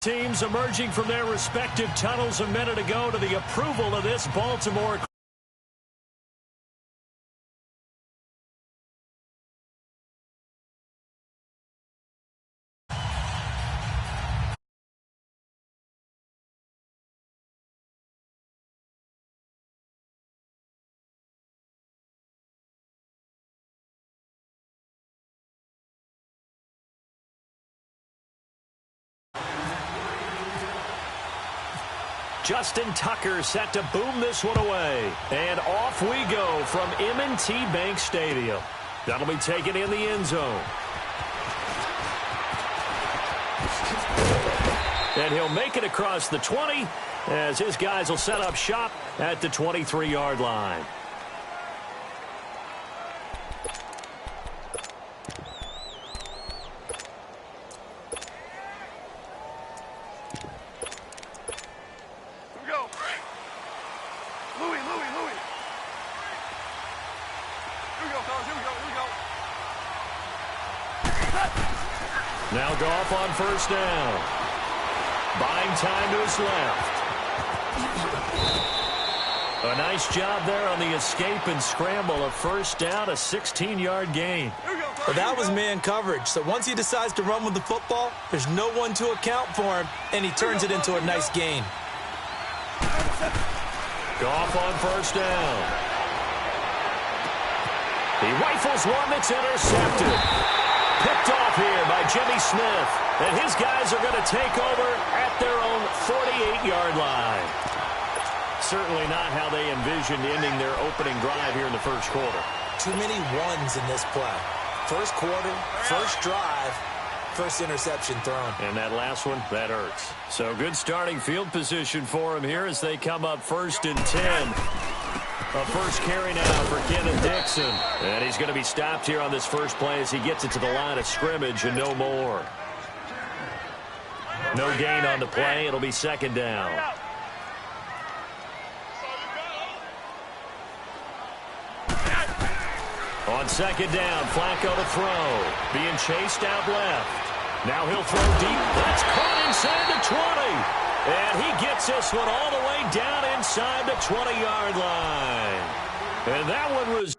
Teams emerging from their respective tunnels a minute ago to the approval of this Baltimore. Justin Tucker set to boom this one away. And off we go from M&T Bank Stadium. That'll be taken in the end zone. And he'll make it across the 20 as his guys will set up shop at the 23-yard line. Now Goff on first down. Buying time to his left. A nice job there on the escape and scramble. A first down, a 16-yard gain. Well, that was man coverage. So once he decides to run with the football, there's no one to account for him, and he turns it into a nice gain. Goff on first down. He rifles one that's intercepted. Picked off here by Jimmy Smith. And his guys are going to take over at their own 48-yard line. Certainly not how they envisioned ending their opening drive here in the first quarter. Too many ones in this play. First quarter, first drive, first interception thrown. And that last one, that hurts. So good starting field position for him here as they come up 1st and 10. A first carry now for Kenneth Dixon. And he's going to be stopped here on this first play as he gets it to the line of scrimmage and no more. No gain on the play. It'll be second down. On second down, Flacco to throw. Being chased out left. Now he'll throw deep. That's caught inside the 20. And he gets this one all the way down inside the 20-yard line. And that one was...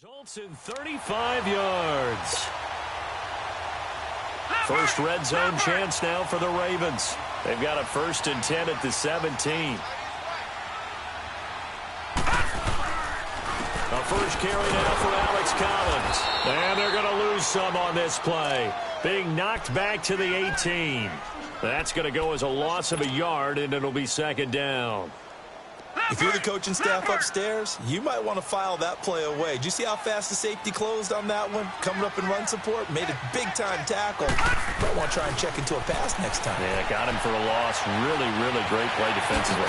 Results in 35 yards. First red zone chance now for the Ravens. They've got a 1st and 10 at the 17. A first carry now for Alex Collins. And they're going to lose some on this play. Being knocked back to the 18. That's going to go as a loss of a yard, and it'll be second down. If you're the coaching staff upstairs, you might want to file that play away. Did you see how fast the safety closed on that one? Coming up in run support, made a big-time tackle. Might want to try and check into a pass next time. Yeah, got him for a loss. Really, really great play defensively.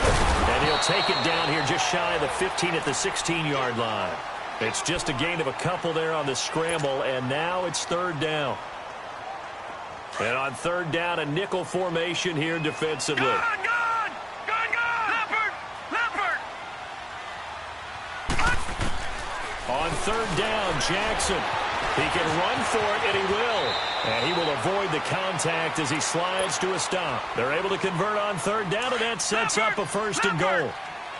And he'll take it down here just shy of the 15 at the 16-yard line. It's just a gain of a couple there on the scramble, and now it's third down. And on third down, a nickel formation here defensively. On third down, Jackson. He can run for it, and he will. And he will avoid the contact as he slides to a stop. They're able to convert on third down, and that sets up a 1st and goal.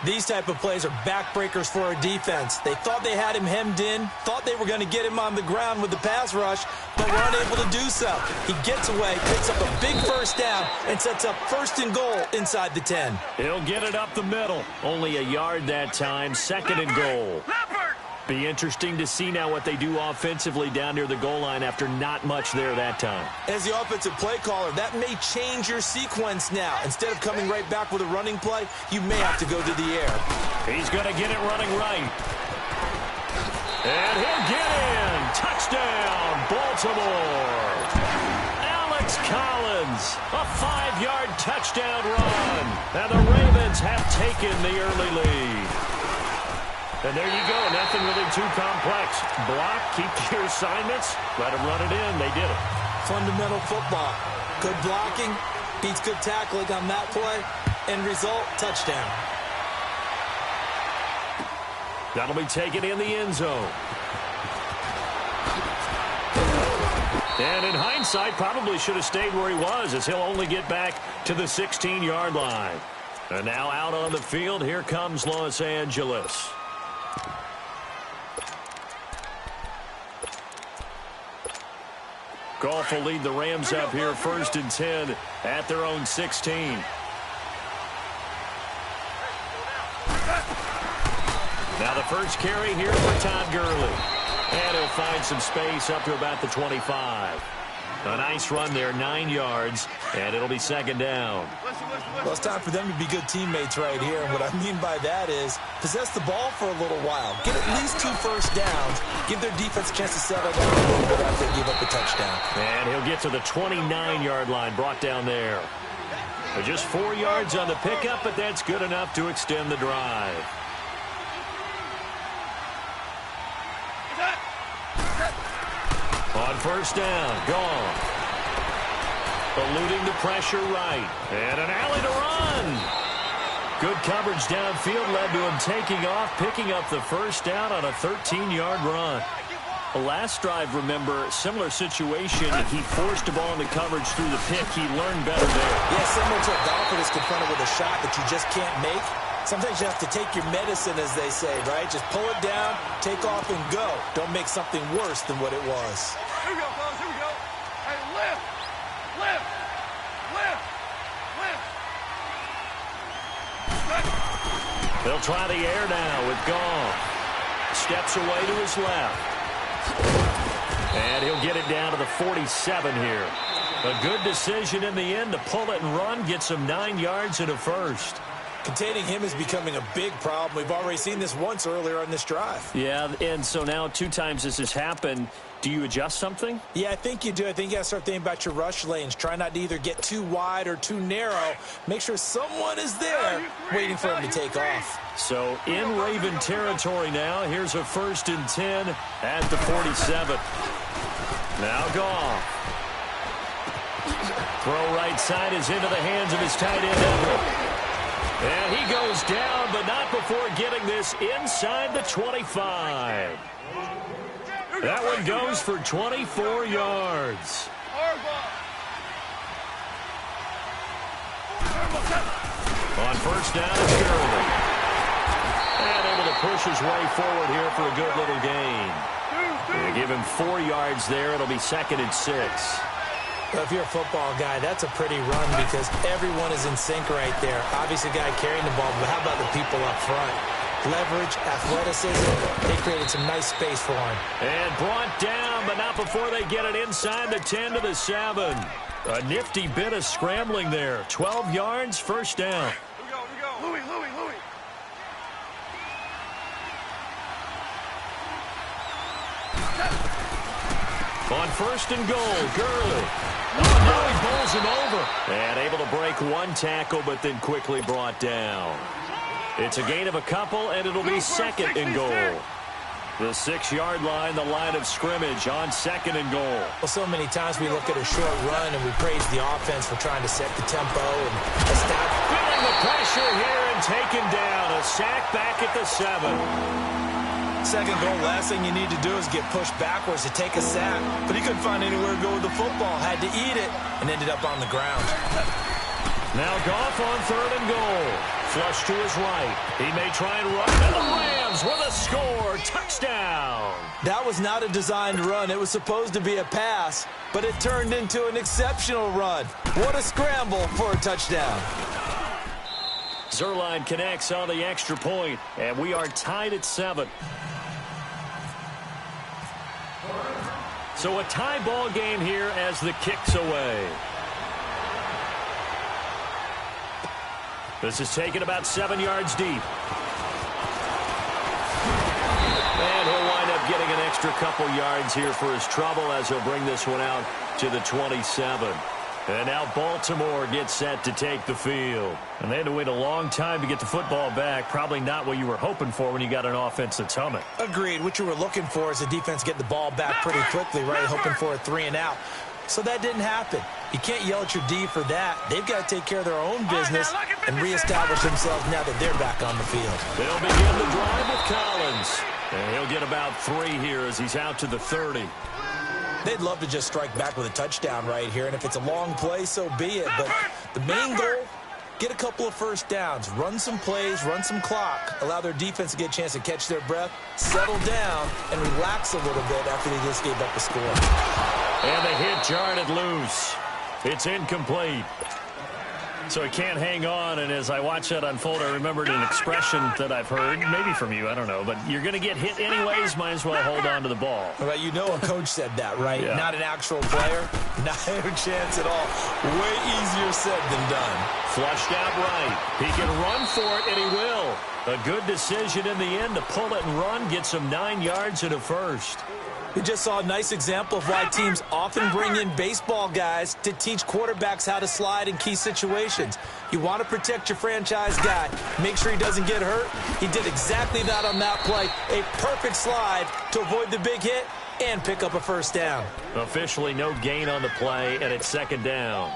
These type of plays are backbreakers for a defense. They thought they had him hemmed in, thought they were going to get him on the ground with the pass rush, but were unable to do so. He gets away, picks up a big 1st down, and sets up 1st and goal inside the 10. He'll get it up the middle. Only a yard that time, 2nd and goal. Be interesting to see now what they do offensively down near the goal line after not much there that time. As the offensive play caller, that may change your sequence now. Instead of coming right back with a running play, you may have to go to the air. He's going to get it running right. And he'll get in. Touchdown, Baltimore. Alex Collins, a 5-yard touchdown run. And the Ravens have taken the early lead. And there you go, nothing really too complex. Block, keep your assignments, let them run it in. They did it. Fundamental football. Good blocking, beats good tackling on that play. End result, touchdown. That'll be taken in the end zone. And in hindsight, probably should have stayed where he was, as he'll only get back to the 16-yard line. And now out on the field, here comes Los Angeles. Goff will lead the Rams up here 1st and 10 at their own 16. Now the first carry here for Todd Gurley. And he'll find some space up to about the 25. A nice run there, 9 yards, and it'll be 2nd down. Well, it's time for them to be good teammates right here. And what I mean by that is possess the ball for a little while. Get at least 2 first downs. Give their defense a chance to settle down a little bit after they give up a touchdown. And he'll get to the 29-yard line, brought down there. But just 4 yards on the pickup, but that's good enough to extend the drive. On 1st down, gone. Eluding the pressure right. And an alley to run. Good coverage downfield led to him taking off, picking up the 1st down on a 13-yard run. Last drive, remember, similar situation. He forced the ball into coverage through the pick. He learned better there. Yeah, similar to a golfer that's confronted with a shot that you just can't make. Sometimes you have to take your medicine, as they say, right? Just pull it down, take off, and go. Don't make something worse than what it was. Here we go, fellas. Here we go. Hey, lift. Lift. Lift. Lift. They'll try the air now with Goff. Steps away to his left. And he'll get it down to the 47 here. A good decision in the end to pull it and run. Gets him 9 yards and a 1st. Containing him is becoming a big problem. We've already seen this once earlier on this drive. Yeah, and so now 2 times this has happened. Do you adjust something? Yeah, I think you do. I think you got to start thinking about your rush lanes. Try not to either get too wide or too narrow. Make sure someone is there waiting for him to take off. So in Raven territory now. Here's a 1st and 10 at the 47. Now Goff. Throw right side is into the hands of his tight end, Everett. And he goes down, but not before getting this inside the 25. That one goes for 24 yards. On 1st down, it's Gurley. And able to push his way forward here for a good little gain. They give him 4 yards there. It'll be 2nd and 6. Well, if you're a football guy, that's a pretty run because everyone is in sync right there. Obviously, the guy carrying the ball, but how about the people up front? Leverage, athleticism, they created some nice space for him. And brought down, but not before they get it inside the 10 to the 7. A nifty bit of scrambling there. 12 yards, 1st down. Here we go, here we go. Louis. On 1st and goal, Gurley. Oh, now he bowls him over. And able to break 1 tackle, but then quickly brought down. It's a gain of a couple, and it'll be 2nd and goal. The 6-yard line, the line of scrimmage on 2nd and goal. Well, so many times we look at a short run and we praise the offense for trying to set the tempo and establish. Feeling the pressure here, and and taken down. A sack back at the 7. Second goal, last thing you need to do is get pushed backwards to take a sack. But he couldn't find anywhere to go with the football. Had to eat it and ended up on the ground. Now Goff on 3rd and goal. Flush to his right. He may try and run. And the Rams with a score. Touchdown. That was not a designed run. It was supposed to be a pass, but it turned into an exceptional run. What a scramble for a touchdown. Zerline connects on the extra point, and we are tied at 7. So a tie ball game here as the kick's away. This is taken about 7 yards deep. And he'll wind up getting an extra couple yards here for his trouble as he'll bring this one out to the 27. And now Baltimore gets set to take the field. And they had to wait a long time to get the football back. Probably not what you were hoping for when you got an offense that's humming. Agreed. What you were looking for is the defense get the ball back pretty quickly, right? Hoping for a 3 and out. So that didn't happen. You can't yell at your D for that. They've got to take care of their own business and reestablish themselves now that they're back on the field. They'll begin the drive with Collins. And he'll get about 3 here as he's out to the 30. They'd love to just strike back with a touchdown right here, and if it's a long play, so be it. But the main goal, get a couple of first downs, run some plays, run some clock, allow their defense to get a chance to catch their breath, settle down, and relax a little bit after they just gave up the score. And the hit jarred loose. It's incomplete. So he can't hang on, and as I watch that unfold, I remembered an expression that I've heard, maybe from you, I don't know, but you're going to get hit anyways, might as well hold on to the ball. Well, you know a coach said that, right? Yeah. Not an actual player. Not a chance at all. Way easier said than done. Flushed out right. He can run for it, and he will. A good decision in the end to pull it and run, gets him 9 yards and a first. We just saw a nice example of why teams often bring in baseball guys to teach quarterbacks how to slide in key situations. You want to protect your franchise guy. Make sure he doesn't get hurt. He did exactly that on that play. A perfect slide to avoid the big hit and pick up a first down. Officially no gain on the play, and it's 2nd down.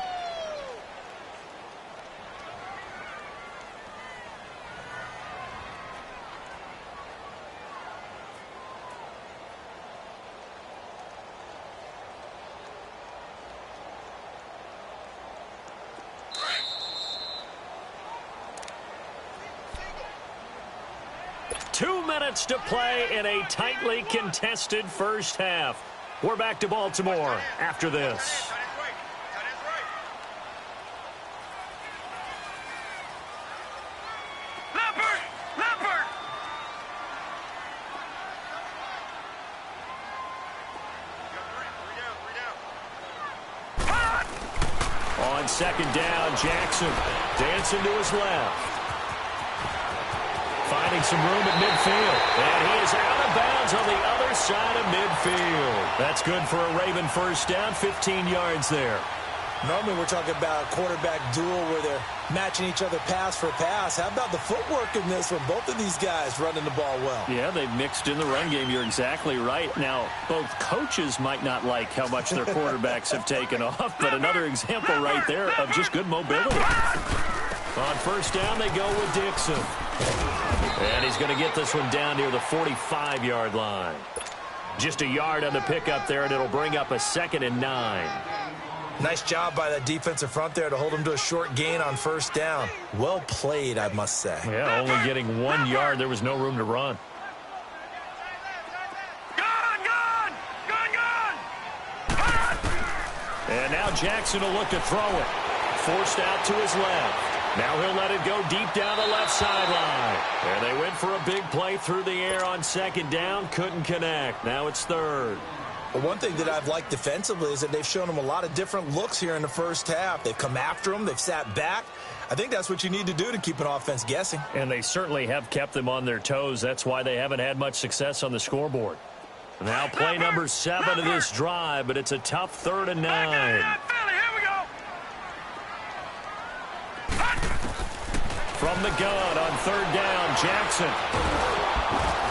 To play in a tightly contested first half. We're back to Baltimore after this. Leopard! On 2nd down, Jackson dancing to his left. Finding some room at midfield. And he is out of bounds on the other side of midfield. That's good for a Raven first down, 15 yards there. Normally we're talking about a quarterback duel where they're matching each other pass for pass. How about the footwork in this one? Both of these guys running the ball well. Yeah, they've mixed in the run game. You're exactly right. Now, both coaches might not like how much their quarterbacks have taken off, but another example right there of just good mobility. On first down, they go with Dixon. And he's going to get this one down near the 45-yard line. Just a yard on the pickup there, and it'll bring up a 2nd and 9. Nice job by that defensive front there to hold him to a short gain on first down. Well played, I must say. Yeah, only getting 1 yard. There was no room to run. Gone! And now Jackson will look to throw it. Forced out to his left. Now he'll let it go deep down the left sideline. And they went for a big play through the air on 2nd down. Couldn't connect. Now it's 3rd. Well, one thing that I've liked defensively is that they've shown him a lot of different looks here in the first half. They've come after him. They've sat back. I think that's what you need to do to keep an offense guessing. And they certainly have kept them on their toes. That's why they haven't had much success on the scoreboard. Now play number 7 of this drive, but it's a tough 3rd and 9. From the gun on 3rd down, Jackson.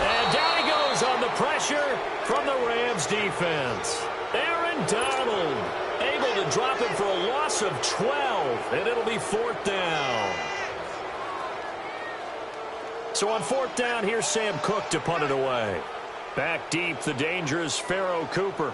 And down he goes on the pressure from the Rams defense. Aaron Donald able to drop it for a loss of 12, and it'll be 4th down. So on fourth down, here's Sam Cook to punt it away. Back deep, the dangerous Pharaoh Cooper.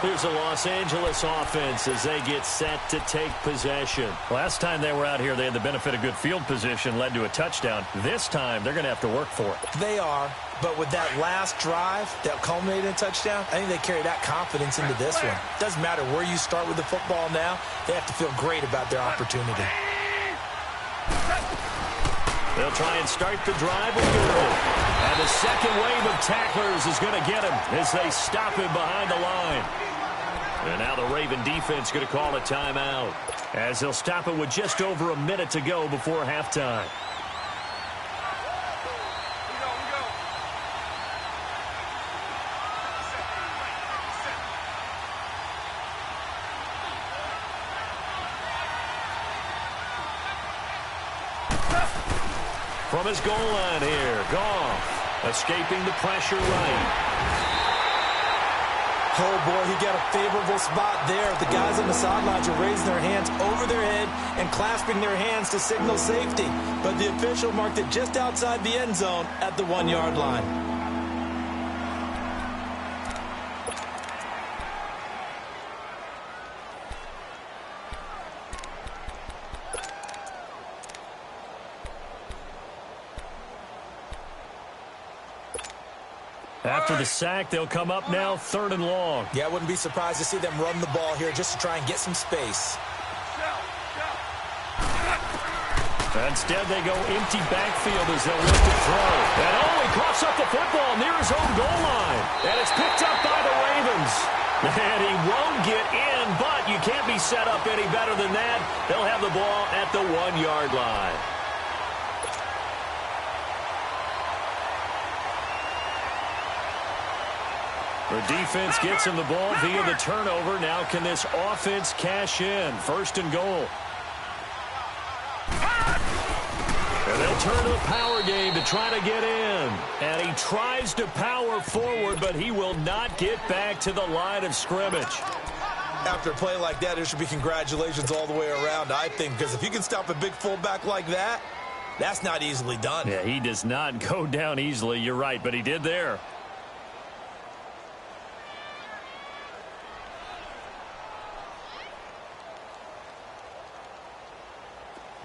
Here's a Los Angeles offense as they get set to take possession. Last time they were out here, they had the benefit of good field position, led to a touchdown. This time, they're going to have to work for it. They are, but with that last drive that culminated in a touchdown, I think they carry that confidence into this one. Doesn't matter where you start with the football now, they have to feel great about their opportunity. They'll try and start the drive with Gurley. And the second wave of tacklers is going to get him as they stop him behind the line. And now the Raven defense going to call a timeout as they'll stop it with just over a minute to go before halftime. From his goal line here, Goff escaping the pressure right. Oh, boy, he got a favorable spot there. The guys on the sidelines are raising their hands over their head and clasping their hands to signal safety. But the official marked it just outside the end zone at the 1-yard line. After the sack, they'll come up now 3rd and long. Yeah, I wouldn't be surprised to see them run the ball here just to try and get some space. Instead, they go empty backfield as they'll look to throw. And he coughs up the football near his own goal line. And it's picked up by the Ravens. And he won't get in, but you can't be set up any better than that. They'll have the ball at the 1-yard line. The defense gets him the ball via the turnover. Now can this offense cash in? 1st and goal. And they'll turn to the power game to try to get in. And he tries to power forward, but he will not get back to the line of scrimmage. After a play like that, there should be congratulations all the way around, I think, because if you can stop a big fullback like that, that's not easily done. Yeah, he does not go down easily. You're right, but he did there.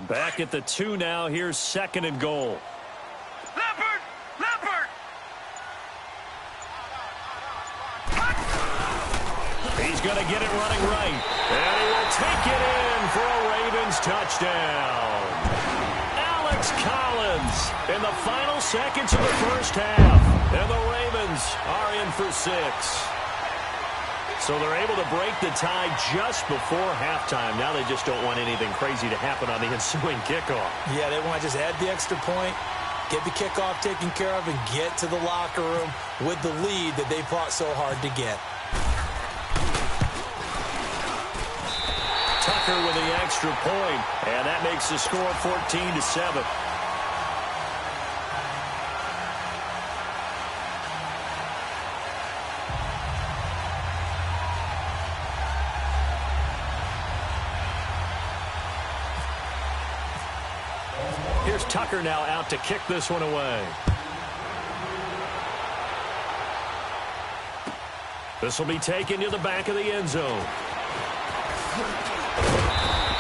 Back at the 2 now. Here's 2nd and goal. Leopard! He's going to get it running right. And he will take it in for a Ravens touchdown. Alex Collins in the final seconds of the first half. And the Ravens are in for 6. So they're able to break the tie just before halftime. Now they just don't want anything crazy to happen on the ensuing kickoff. Yeah, they want to just add the extra point, get the kickoff taken care of, and get to the locker room with the lead that they fought so hard to get. Tucker with the extra point, and that makes the score 14-7. Here's Tucker now out to kick this one away. This will be taken to the back of the end zone.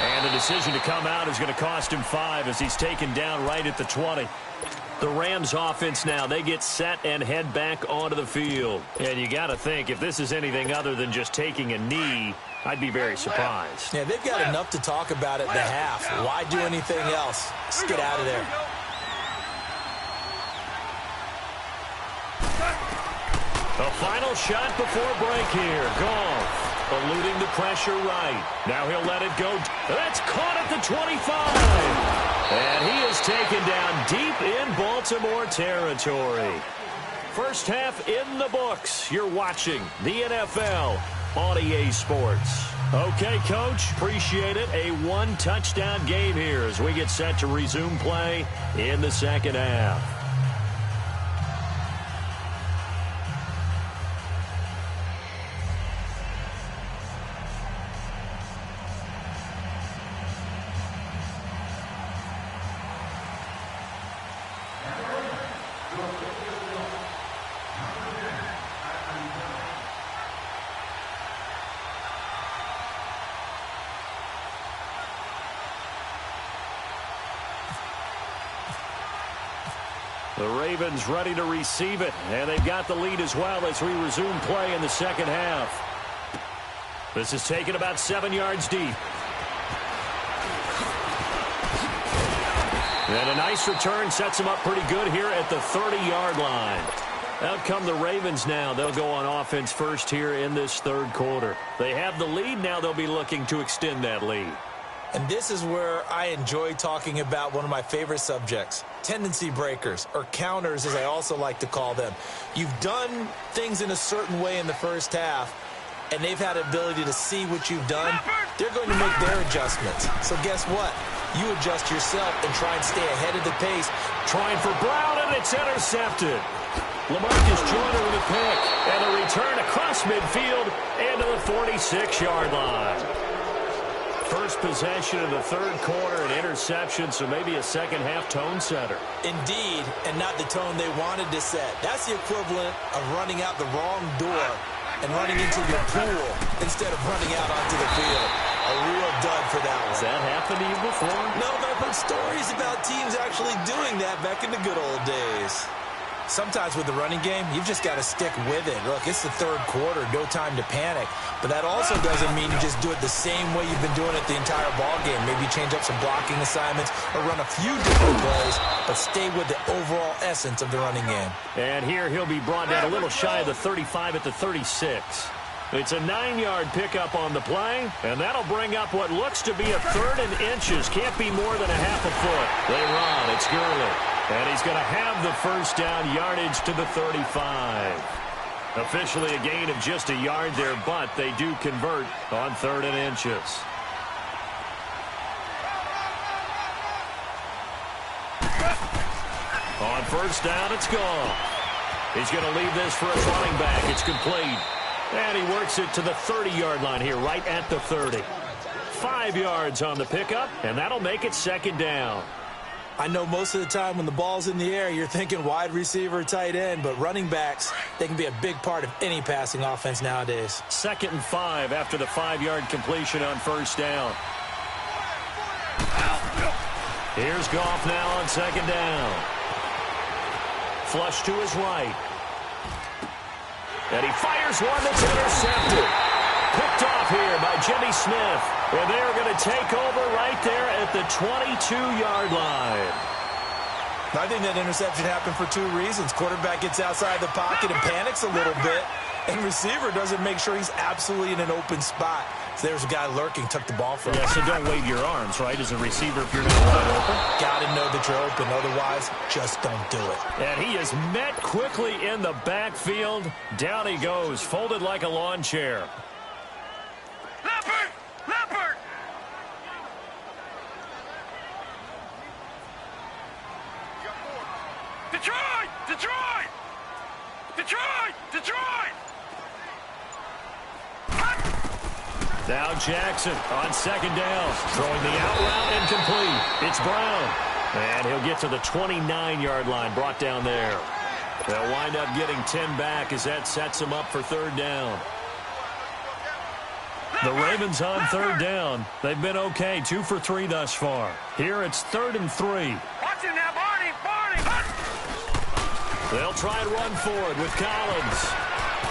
And the decision to come out is going to cost him 5 as he's taken down right at the 20. The Rams offense now, they get set and head back onto the field. And you got to think, if this is anything other than just taking a knee, I'd be very surprised. Yeah, they've got enough to talk about at the half. Why do anything else? Just get out of there. The final shot before break here. Goff eluding the pressure right. Now he'll let it go. That's caught at the 25. And he is taken down deep in Baltimore territory. First half in the books. You're watching the NFL on EA Sports. Okay, Coach, appreciate it. A 1-touchdown game here as we get set to resume play in the second half. The Ravens ready to receive it, and they've got the lead as well as we resume play in the second half. This is taken about 7 yards deep. And a nice return sets them up pretty good here at the 30-yard line. Out come the Ravens now. They'll go on offense first here in this third quarter. They have the lead. Now they'll be looking to extend that lead. And this is where I enjoy talking about one of my favorite subjects, tendency breakers, or counters as I also like to call them. You've done things in a certain way in the first half, and they've had the ability to see what you've done. They're going to make their adjustments. So guess what? You adjust yourself and try and stay ahead of the pace. Trying for Brown, and it's intercepted. Lamarcus Joyner with a pick, and a return across midfield into the 46-yard line. First possession of the third quarter, an interception, so maybe a second-half tone setter. Indeed, and not the tone they wanted to set. That's the equivalent of running out the wrong door and running into your pool instead of running out onto the field. A real dud for that one. Has that happened to you before? No, but I've heard stories about teams actually doing that back in the good old days. Sometimes with the running game, you've just got to stick with it. Look, it's the third quarter, no time to panic. But that also doesn't mean you just do it the same way you've been doing it the entire ball game. Maybe change up some blocking assignments or run a few different plays, but stay with the overall essence of the running game. And here he'll be brought down a little shy of the 35 at the 36. It's a 9-yard pickup on the play, and that'll bring up what looks to be a 3rd and inches. Can't be more than a half a foot. They run. It's Gurley. And he's going to have the first down, yardage to the 35. Officially a gain of just a yard there, but they do convert on 3rd and inches. On first down, it's gone. He's going to leave this for his running back. It's complete. And he works it to the 30-yard line here, right at the 30. 5 yards on the pickup, and that'll make it second down. I know most of the time when the ball's in the air, you're thinking wide receiver, tight end, but running backs, they can be a big part of any passing offense nowadays. 2nd and 5 after the 5-yard completion on first down. Here's Goff now on second down. Flush to his right. And he fires one that's intercepted. Picked off here by Jimmy Smith. And they are going to take over right there at the 22-yard line. I think that interception happened for 2 reasons. Quarterback gets outside the pocket and panics a little bit, and receiver doesn't make sure he's absolutely in an open spot. So there's a guy lurking, took the ball from him. Yeah, so don't wave your arms, right, as a receiver if you're not wide open. Got to know that you're open. Otherwise, just don't do it. And he is met quickly in the backfield. Down he goes, folded like a lawn chair. Leopard! Leopard! Detroit! Detroit! Detroit! Detroit! Now Jackson on second down. Throwing the out route incomplete. It's Brown. And he'll get to the 29-yard line, brought down there. They'll wind up getting 10 back as that sets them up for third down. The Ravens on third down. They've been okay, 2 for 3 thus far. Here it's 3rd and 3. Watch him now, Barney! Barney! They'll try and run forward with Collins.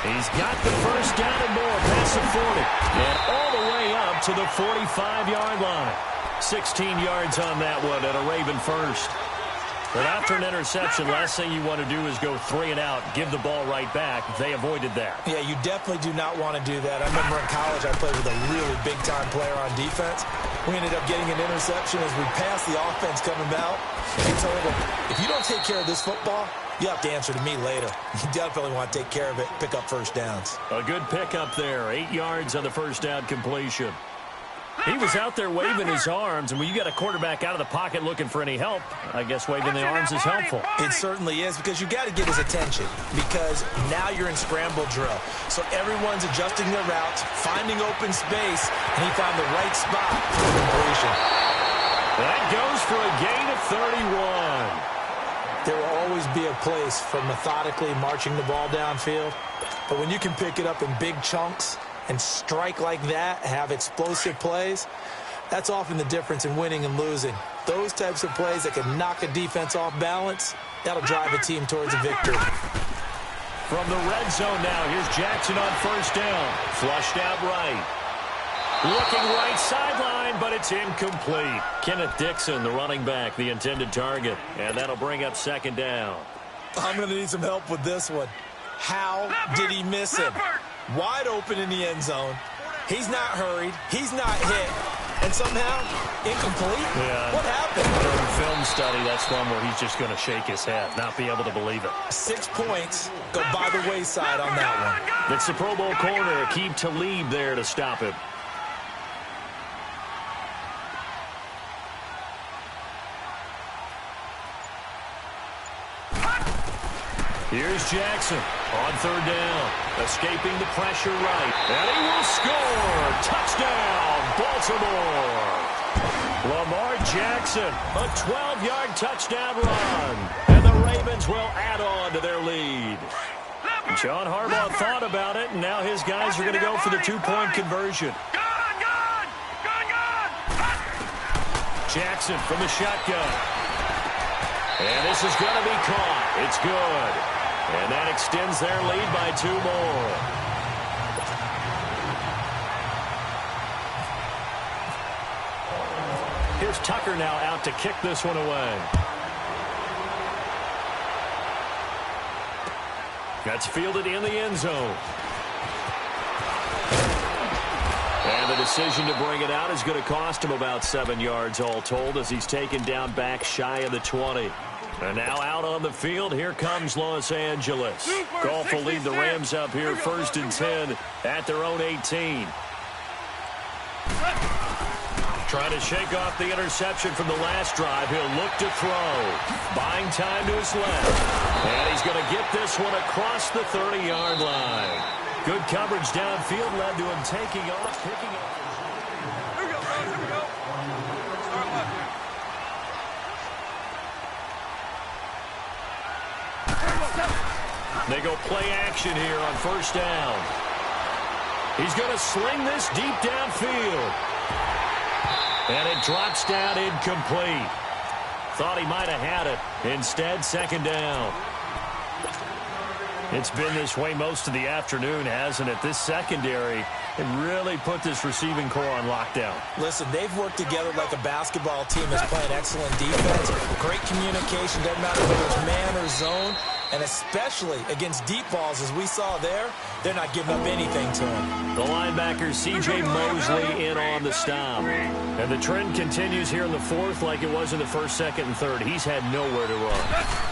He's got the first down and more past the 40. And all the way up to the 45-yard line. 16 yards on that one at a Raven first. But after an interception, last thing you want to do is go 3 and out, give the ball right back. They avoided that. Yeah, you definitely do not want to do that. I remember in college I played with a really big-time player on defense. We ended up getting an interception as we passed the offense coming out. He told him, if you don't take care of this football, you have to answer to me later. You definitely want to take care of it, pick up first downs. A good pickup there, 8 yards on the first down completion. He was out there waving his arms, and when you got a quarterback out of the pocket looking for any help, I guess waving the arms is helpful. It certainly is, because you got to get his attention, because now you're in scramble drill. So everyone's adjusting their routes, finding open space, and he found the right spot for the completion. That goes for a gain of 31. There will always be a place for methodically marching the ball downfield, but when you can pick it up in big chunks and strike like that, have explosive plays, that's often the difference in winning and losing. Those types of plays that can knock a defense off balance, that'll drive a team towards a victory. From the red zone now, here's Jackson on first down. Flushed out right. Looking right sideline, but it's incomplete. Kenneth Dixon, the running back, the intended target. And that'll bring up second down. I'm going to need some help with this one. How did he miss him? Wide open in the end zone. He's not hurried. He's not hit. And somehow, incomplete? Yeah. What happened? During film study, that's one where he's just going to shake his head, not be able to believe it. 6 points go by the wayside on that one. It's the Pro Bowl corner, Aqib Talib there to stop him. Here's Jackson on third down, escaping the pressure right, and he will score. Touchdown, Baltimore. Lamar Jackson, a 12-yard touchdown run, and the Ravens will add on to their lead. John Harbaugh thought about it, and now his guys are going to go for the two-point conversion. Jackson from the shotgun. And this is going to be caught. It's good. And that extends their lead by 2 more. Here's Tucker now out to kick this one away. That's fielded in the end zone. And the decision to bring it out is going to cost him about 7 yards all told as he's taken down back shy of the 20. And now out on the field, here comes Los Angeles. Goff will lead the Rams up here 1st and 10 at their own 18. Trying to shake off the interception from the last drive. He'll look to throw. Buying time to his left. And he's going to get this one across the 30-yard line. Good coverage downfield led to him taking off, picking up. Here we go, bro. Here we go. Start left here. They go play action here on first down. He's going to sling this deep downfield. And it drops down incomplete. Thought he might have had it. Instead, second down. It's been this way most of the afternoon, hasn't it? This secondary, it really put this receiving core on lockdown. Listen, they've worked together like a basketball team that's playing excellent defense. Great communication, doesn't matter whether it's man or zone. And especially against deep balls, as we saw there, they're not giving up anything to him. The linebacker, C.J. Mosley, in on the stop. And the trend continues here in the fourth like it was in the first, second, and third. He's had nowhere to run.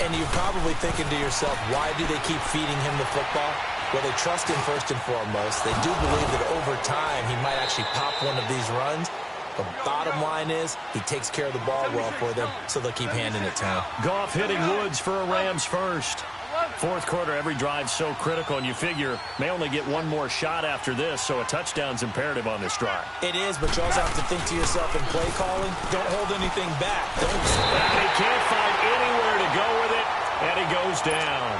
And you're probably thinking to yourself, why do they keep feeding him the football? Well, they trust him first and foremost. They do believe that over time he might actually pop one of these runs. The bottom line is he takes care of the ball well for them, so they'll keep handing it to him. Goff hitting Woods for a Rams first. Fourth quarter, every drive's so critical, and you figure may only get one more shot after this, so a touchdown's imperative on this drive. It is, but you also have to think to yourself in play calling, don't hold anything back. And he can't find anywhere to go with it, and he goes down.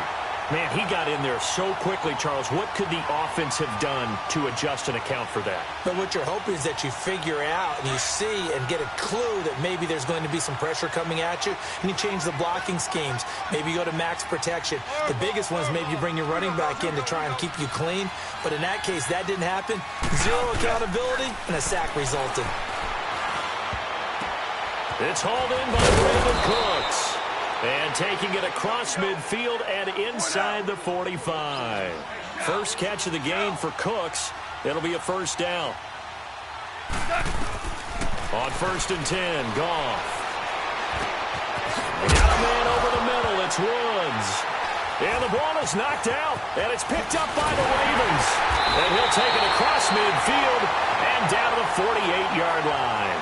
Man, he got in there so quickly, Charles. What could the offense have done to adjust and account for that? But what you're hoping is that you figure out and you see and get a clue that maybe there's going to be some pressure coming at you, and you change the blocking schemes. Maybe you go to max protection. The biggest one is maybe you bring your running back in to try and keep you clean. But in that case, that didn't happen. Zero accountability, and a sack resulted. It's hauled in by Brandon Cooks. And taking it across midfield and inside the 45. First catch of the game for Cooks. It'll be a first down. On 1st and 10, Goff. They got a man over the middle. It's Woods. And the ball is knocked out. And it's picked up by the Ravens. And he'll take it across midfield and down to the 48-yard line.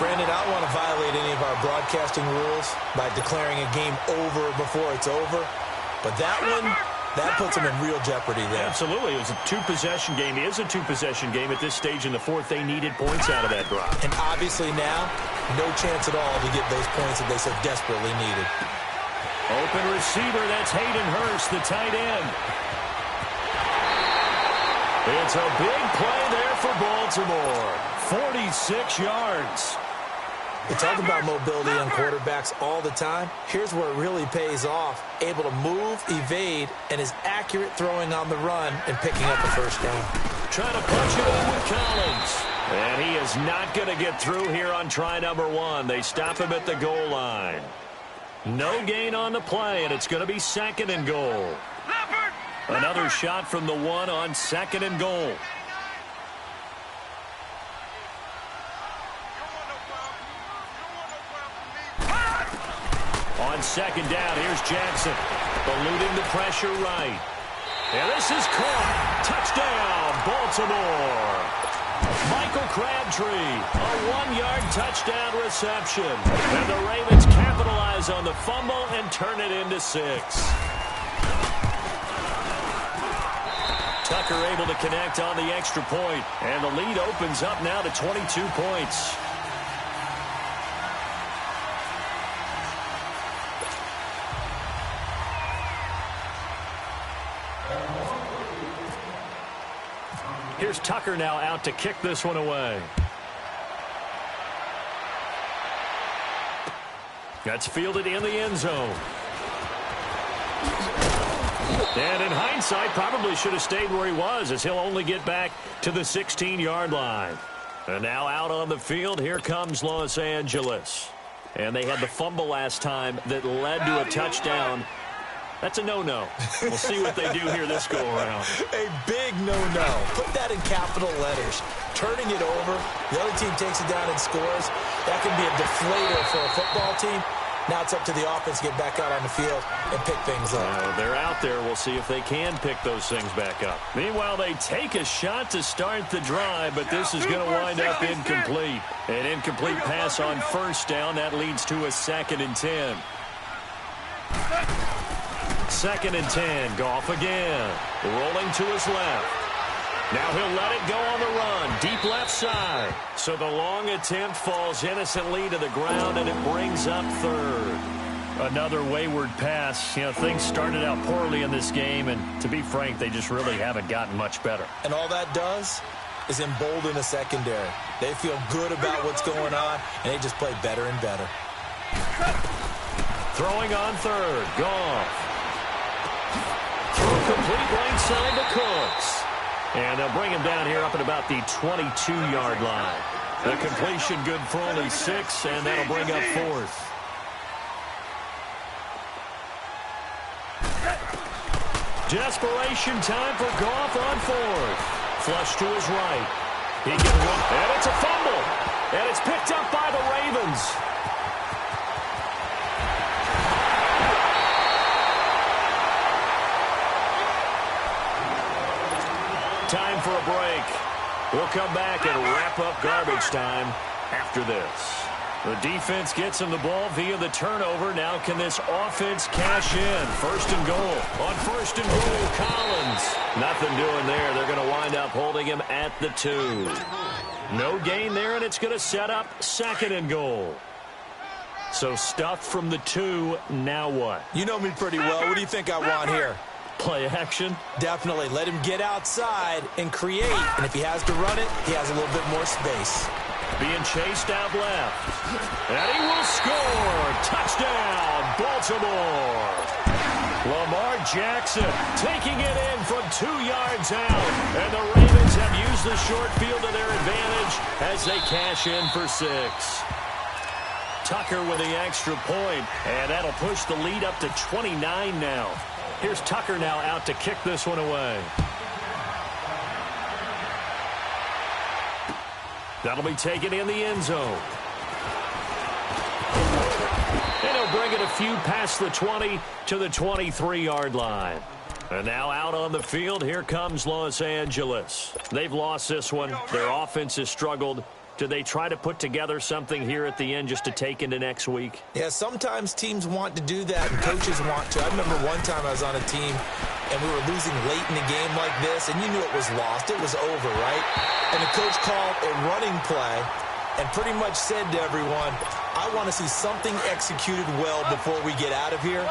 Brandon, I don't want to violate any of our broadcasting rules by declaring a game over before it's over. But that one, that puts them in real jeopardy there. Absolutely. It was a two-possession game. It is a two-possession game at this stage in the fourth. They needed points out of that drive. And obviously now, no chance at all to get those points that they so desperately needed. Open receiver, that's Hayden Hurst, the tight end. It's a big play there for Baltimore. 46 yards. We talk about mobility on quarterbacks all the time. Here's where it really pays off. Able to move, evade, and is accurate throwing on the run and picking up a first down. Trying to punch it in with Collins. And he is not going to get through here on try number 1. They stop him at the goal line. No gain on the play, and it's going to be 2nd and goal. Another shot from the 1 on 2nd and goal. On 2nd down, here's Jackson. Eluding the pressure right. And this is caught. Touchdown, Baltimore. Michael Crabtree, a 1-yard touchdown reception. And the Ravens capitalize on the fumble and turn it into 6. Tucker able to connect on the extra point. And the lead opens up now to 22 points. Here's Tucker now out to kick this one away. That's fielded in the end zone. And in hindsight, probably should have stayed where he was, as he'll only get back to the 16-yard line. And now out on the field, here comes Los Angeles. And they had the fumble last time that led to a touchdown. That's a no-no. We'll see what they do here this go-around. A big no-no. Put that in capital letters. Turning it over, the other team takes it down and scores. That can be a deflator for a football team. Now it's up to the offense to get back out on the field and pick things up. They're out there. We'll see if they can pick those things back up. Meanwhile, they take a shot to start the drive, but this is going to wind up incomplete. An incomplete pass on first down. That leads to a 2nd and 10. 2nd and 10. Goff again. Rolling to his left. Now he'll let it go on the run. Deep left side. So the long attempt falls innocently to the ground, and it brings up 3rd. Another wayward pass. You know, things started out poorly in this game, and to be frank, they just really haven't gotten much better. And all that does is embolden the secondary. They feel good about what's going on, and they just play better and better. Throwing on 3rd. Goff. Throw complete right side to Cooks. And they'll bring him down here up at about the 22-yard line. The completion good for only 6, and that'll bring up 4th. Desperation time for Goff on 4th. Flush to his right. He can run, and it's a fumble. And it's picked up by the Ravens. Time for a break. We'll come back and wrap up garbage time after this. The defense gets him the ball via the turnover. Now can this offense cash in? 1st and goal. On 1st and goal, Collins. Nothing doing there. They're going to wind up holding him at the 2. No gain there, and it's going to set up 2nd and goal. So stuffed from the 2. Now what? You know me pretty well. What do you think I want here? Play action? Definitely. Let him get outside and create. And if he has to run it, he has a little bit more space. Being chased out left. And he will score. Touchdown, Baltimore. Lamar Jackson taking it in from 2 yards out. And the Ravens have used the short field to their advantage as they cash in for 6. Tucker with the extra point. And that'll push the lead up to 29 now. Here's Tucker now out to kick this one away. That'll be taken in the end zone. And he'll bring it a few past the 20 to the 23-yard line. And now out on the field, here comes Los Angeles. They've lost this one. Their offense has struggled. Do they try to put together something here at the end just to take into next week? Yeah, sometimes teams want to do that and coaches want to. I remember one time I was on a team and we were losing late in the game like this, and you knew it was lost. It was over, right? And the coach called a running play and pretty much said to everyone, I want to see something executed well before we get out of here.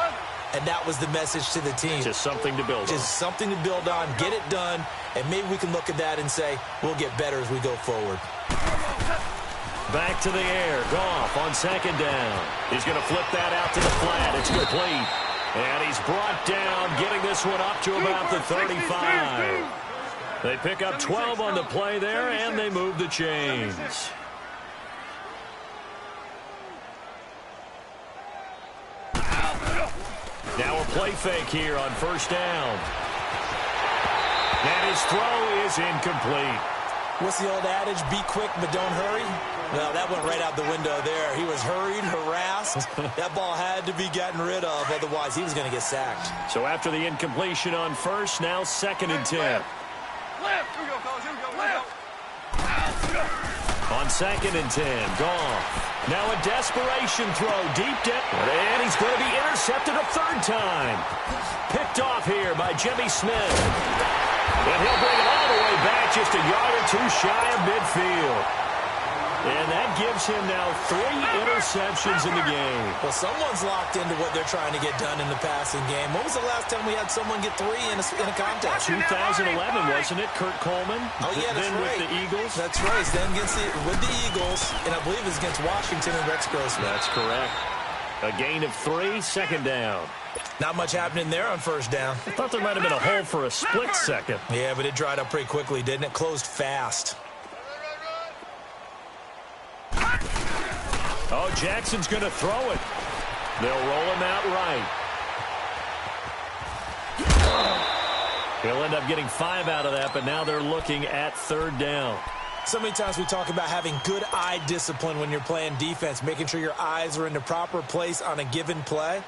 And that was the message to the team. Just something to build on. Just something to build on, get it done, and maybe we can look at that and say, we'll get better as we go forward. back to the air. Goff on second down. He's going to flip that out to the flat. It's complete. And he's brought down, getting this one up to about the 35. They pick up 12 on the play there, and they move the chains. Now a play fake here on first down. And his throw is incomplete. What's the old adage? Be quick, but don't hurry. Well, that went right out the window there. He was hurried, harassed. That ball had to be gotten rid of, otherwise he was going to get sacked. So after the incompletion on first, now 2nd and 10. Left. Here we go, fellas. Here we go. Left. On 2nd and 10, Goff. Now a desperation throw deep down. And he's going to be intercepted a third time. Picked off here by Jimmy Smith. And he'll bring it all the way back, just a yard or two shy of midfield. And that gives him now 3 interceptions in the game. Well, someone's locked into what they're trying to get done in the passing game. When was the last time we had someone get 3 in a contest? 2011, wasn't it? Kurt Coleman. Oh, yeah, that's then right. with the Eagles. That's right. Then with the Eagles, and I believe it was against Washington and Rex Grossman. That's correct. A gain of 3, 2nd down. Not much happening there on first down. I thought there might have been a hole for a split second. Yeah, but it dried up pretty quickly, didn't it? Closed fast. Oh, Jackson's going to throw it. They'll roll him out right. He'll end up getting 5 out of that, but now they're looking at 3rd down. So many times we talk about having good eye discipline when you're playing defense, making sure your eyes are in the proper place on a given play.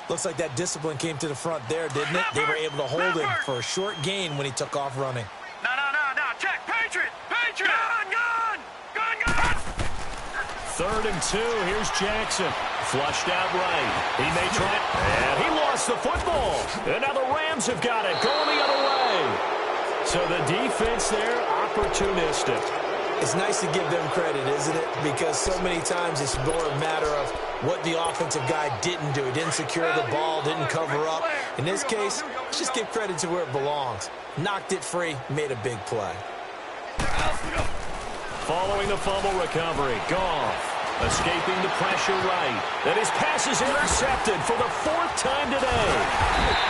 Looks like that discipline came to the front there, didn't it? They were able to hold him for a short gain when he took off running. No. Check. Patriot. Gun. 3rd and 2. Here's Jackson. Flushed out right. He may try it. And he lost the football. And now the Rams have got it. Going the other way. So the defense there, opportunistic. It's nice to give them credit, isn't it? Because so many times it's more a matter of what the offensive guy didn't do. He didn't secure the ball, didn't cover up. In this case, let's just give credit to where it belongs. Knocked it free, made a big play. Following the fumble recovery, Goff escaping the pressure right. And his pass is intercepted for the 4th time today.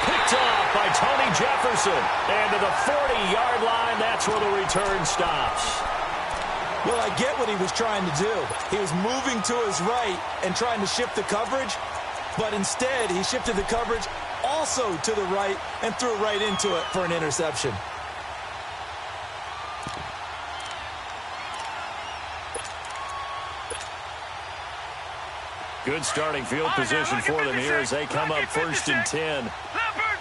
Picked off by Tony Jefferson. And to the 40-yard line, that's where the return stops. Well, I get what he was trying to do. He was moving to his right and trying to shift the coverage, but instead he shifted the coverage also to the right and threw right into it for an interception. Good starting field position for them here as they come up 1st and 10. Leopard.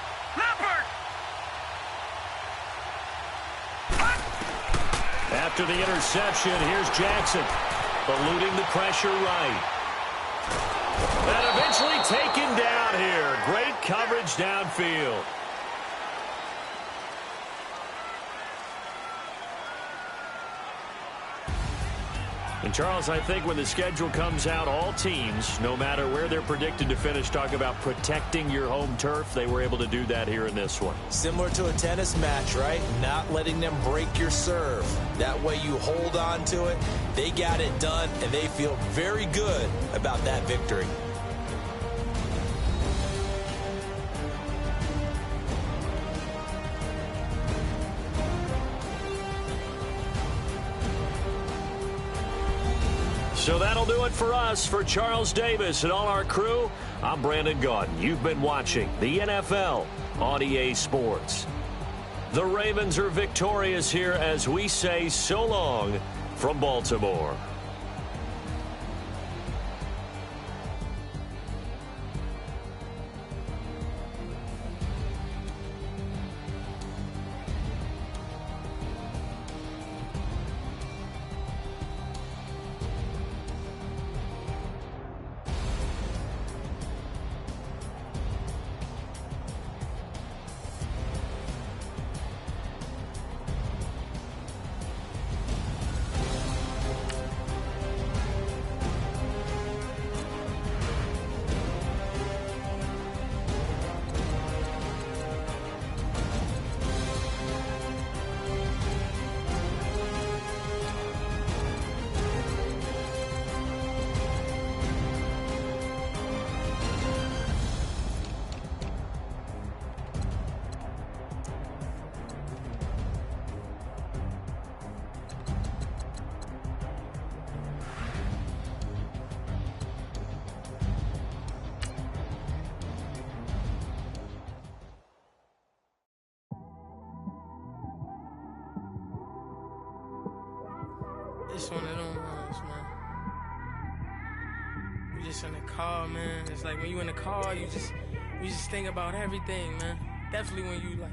After the interception, here's Jackson, eluding the pressure right. And eventually taken down here. Great coverage downfield. And, Charles, I think when the schedule comes out, all teams, no matter where they're predicted to finish, talk about protecting your home turf. They were able to do that here in this one. Similar to a tennis match, right? Not letting them break your serve. That way you hold on to it. They got it done, and they feel very good about that victory. So that'll do it for us. For Charles Davis and all our crew, I'm Brandon Gaudin. You've been watching the NFL on EA Sports. The Ravens are victorious here as we say so long from Baltimore. It's one of them ones, man. You just in the car, man. It's like when you in the car, you just think about everything, man. Definitely when you like